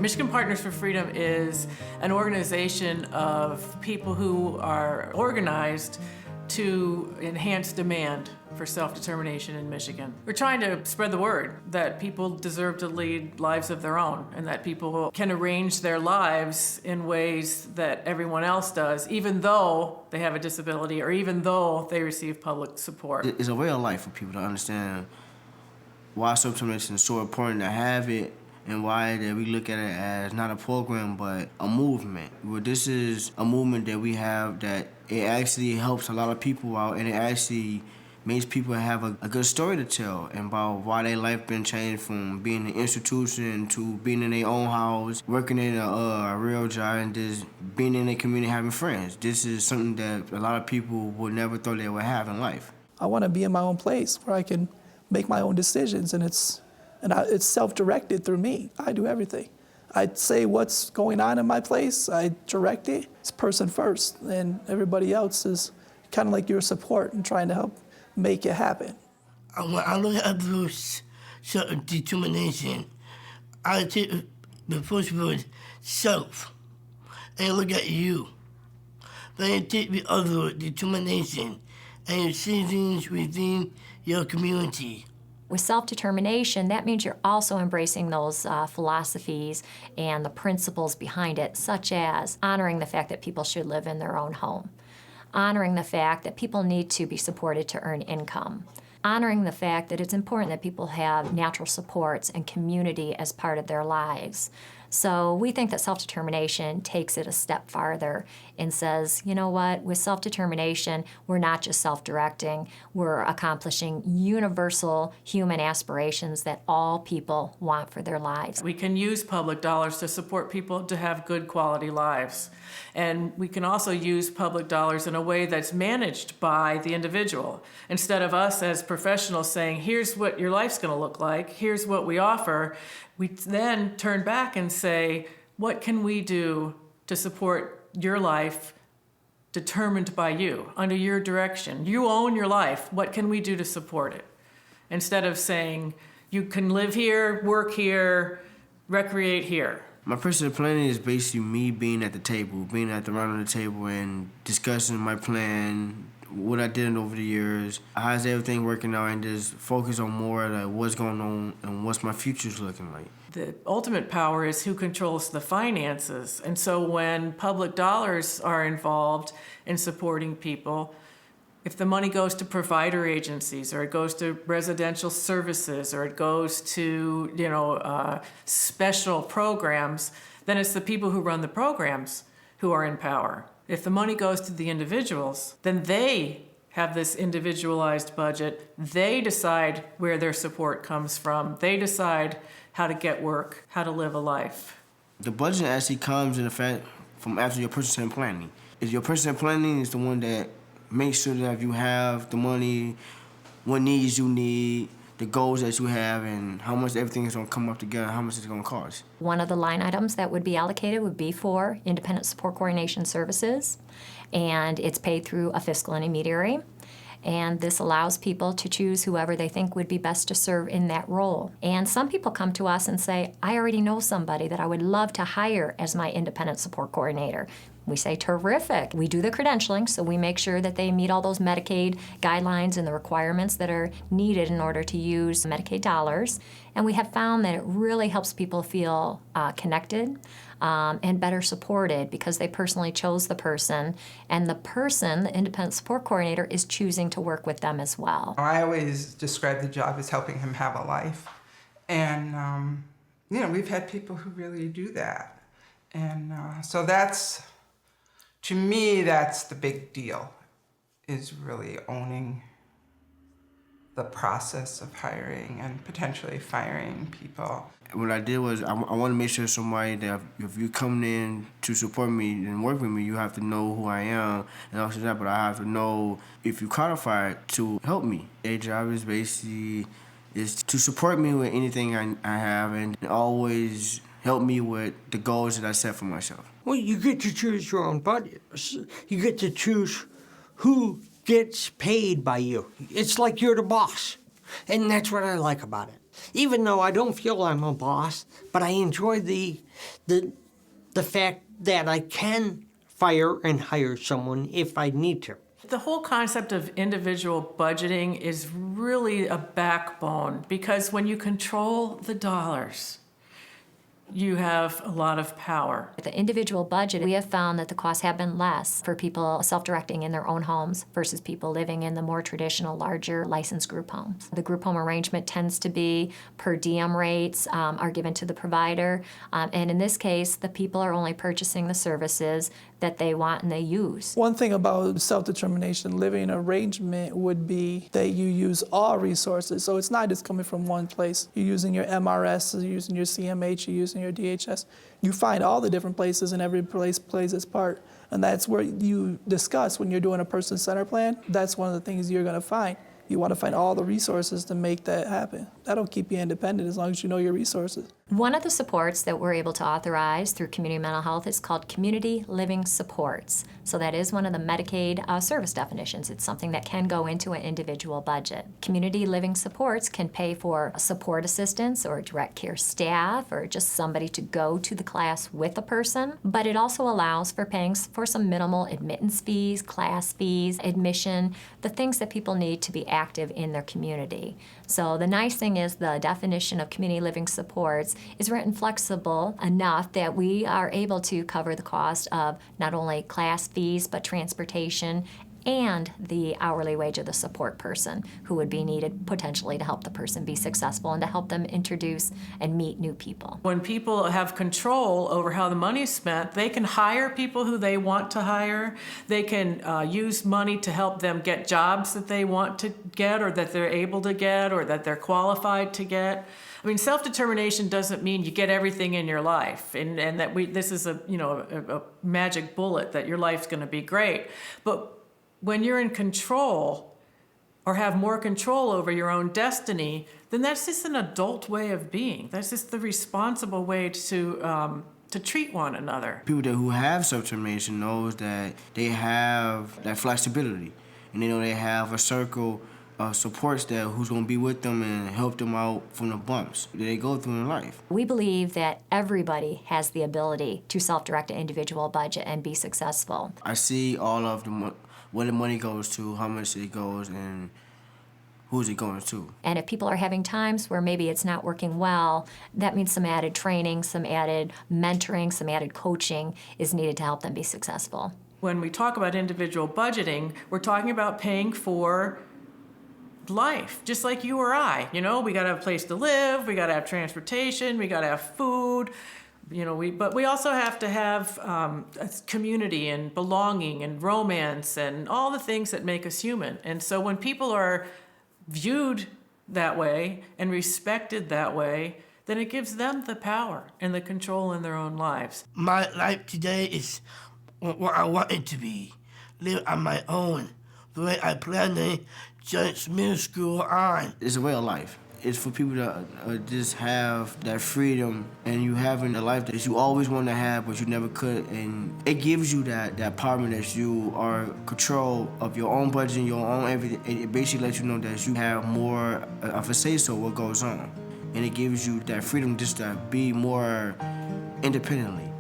Michigan Partners for Freedom is an organization of people who are organized to enhance demand for self-determination in Michigan. We're trying to spread the word that people deserve to lead lives of their own and that people can arrange their lives in ways that everyone else does, even though they have a disability or even though they receive public support. It's a way of life for people to understand why self-determination is so important to have it and why that we look at it as not a program but a movement. Well, this is a movement that we have that it actually helps a lot of people out and it actually makes people have a good story to tell about why their life been changed from being in an institution to being in their own house, working in a real job, and just being in a community having friends. This is something that a lot of people would never thought they would have in life. I want to be in my own place where I can make my own decisions, and it's self-directed through me. I do everything. I say what's going on in my place, I direct it. It's person first, and everybody else is kind of like your support and trying to help make it happen. When I look at Bruce self-determination, I take the first word, self, and I look at you. Then I take the other word, determination, and you see things within your community. With self-determination, that means you're also embracing those philosophies and the principles behind it, such as honoring the fact that people should live in their own home, honoring the fact that people need to be supported to earn income, honoring the fact that it's important that people have natural supports and community as part of their lives. So we think that self-determination takes it a step farther and says, you know what, with self-determination, we're not just self-directing, we're accomplishing universal human aspirations that all people want for their lives. We can use public dollars to support people to have good quality lives. And we can also use public dollars in a way that's managed by the individual. Instead of us as professionals saying, here's what your life's gonna look like, here's what we offer, we then turn back and say, what can we do to support your life determined by you, under your direction? You own your life. What can we do to support it? Instead of saying, you can live here, work here, recreate here. My personal planning is basically me being at the table, being at the round of the table and discussing my plan, what I did over the years, how's everything working out, and just focus on more like what's going on and what's my future's looking like. The ultimate power is who controls the finances. And so when public dollars are involved in supporting people, if the money goes to provider agencies or it goes to residential services or it goes to special programs, then it's the people who run the programs who are in power. If the money goes to the individuals, then they have this individualized budget. They decide where their support comes from. They decide how to get work, how to live a life. The budget actually comes in effect from after your personal planning. If your personal planning is the one that makes sure that you have the money, what needs you need, the goals that you have, and how much everything is going to come up together, how much it's going to cost. One of the line items that would be allocated would be for independent support coordination services, and it's paid through a fiscal intermediary. And this allows people to choose whoever they think would be best to serve in that role. And some people come to us and say, I already know somebody that I would love to hire as my independent support coordinator. We say, terrific. We do the credentialing, so we make sure that they meet all those Medicaid guidelines and the requirements that are needed in order to use Medicaid dollars. And we have found that it really helps people feel connected and better supported because they personally chose the person, and the person, the independent support coordinator, is choosing to work with them as well. I always describe the job as helping him have a life. And, we've had people who really do that. And so that's, to me, that's the big deal, is really owning the process of hiring and potentially firing people. What I did was I want to make sure somebody that if you come in to support me and work with me, you have to know who I am and also that, but I have to know if you qualify to help me. Their job is basically is to support me with anything I have and always help me with the goals that I set for myself. Well, you get to choose your own budget. You get to choose who gets paid by you. It's like you're the boss. And that's what I like about it. even though I don't feel I'm a boss, but I enjoy the fact that I can fire and hire someone if I need to. The whole concept of individual budgeting is really a backbone because when you control the dollars, you have a lot of power. With the individual budget, we have found that the costs have been less for people self-directing in their own homes versus people living in the more traditional, larger licensed group homes. The group home arrangement tends to be per diem rates are given to the provider, and in this case, the people are only purchasing the services that they want and they use. One thing about self-determination living arrangement would be that you use all resources. So it's not just coming from one place. You're using your MRS, you're using your CMH, you're using your DHS. You find all the different places and every place plays its part. And that's where you discuss when you're doing a person-centered plan. That's one of the things you're gonna find. You wanna find all the resources to make that happen. That'll keep you independent as long as you know your resources. One of the supports that we're able to authorize through community mental health is called community living supports. So that is one of the Medicaid service definitions. It's something that can go into an individual budget. Community living supports can pay for support assistance or direct care staff or just somebody to go to the class with a person, but it also allows for paying for some minimal admittance fees, class fees, admission, the things that people need to be active in their community. So the nice thing is the definition of community living supports is written flexible enough that we are able to cover the cost of not only class fees but transportation and the hourly wage of the support person who would be needed potentially to help the person be successful and to help them introduce and meet new people. When people have control over how the money is spent, they can hire people who they want to hire. They can use money to help them get jobs that they want to get or that they're able to get or that they're qualified to get. I mean, self-determination doesn't mean you get everything in your life and that this is a magic bullet that your life's going to be great. But when you're in control or have more control over your own destiny, then that's just an adult way of being. That's just the responsible way to treat one another. People who have self-determination knows that they have that flexibility, and they know they have a circle of supports that who's going to be with them and help them out from the bumps that they go through in life. We believe that everybody has the ability to self-direct an individual budget and be successful. I see all of where the money goes to, how much it goes, and who's it going to. And if people are having times where maybe it's not working well, that means some added training, some added mentoring, some added coaching is needed to help them be successful. When we talk about individual budgeting, we're talking about paying for life, just like you or I. You know, we got to have a place to live, we got to have transportation, we got to have food. But we also have to have community and belonging and romance and all the things that make us human. And so when people are viewed that way and respected that way, then it gives them the power and the control in their own lives. My life today is what I want it to be. Live on my own, the way I planned it since middle school on. It's a way of life. It's for people to just have that freedom and you having a life that you always wanted to have but you never could. And it gives you that power that you are in control of your own budget and your own everything. It basically lets you know that you have more of a say-so what goes on. And it gives you that freedom just to be more independently.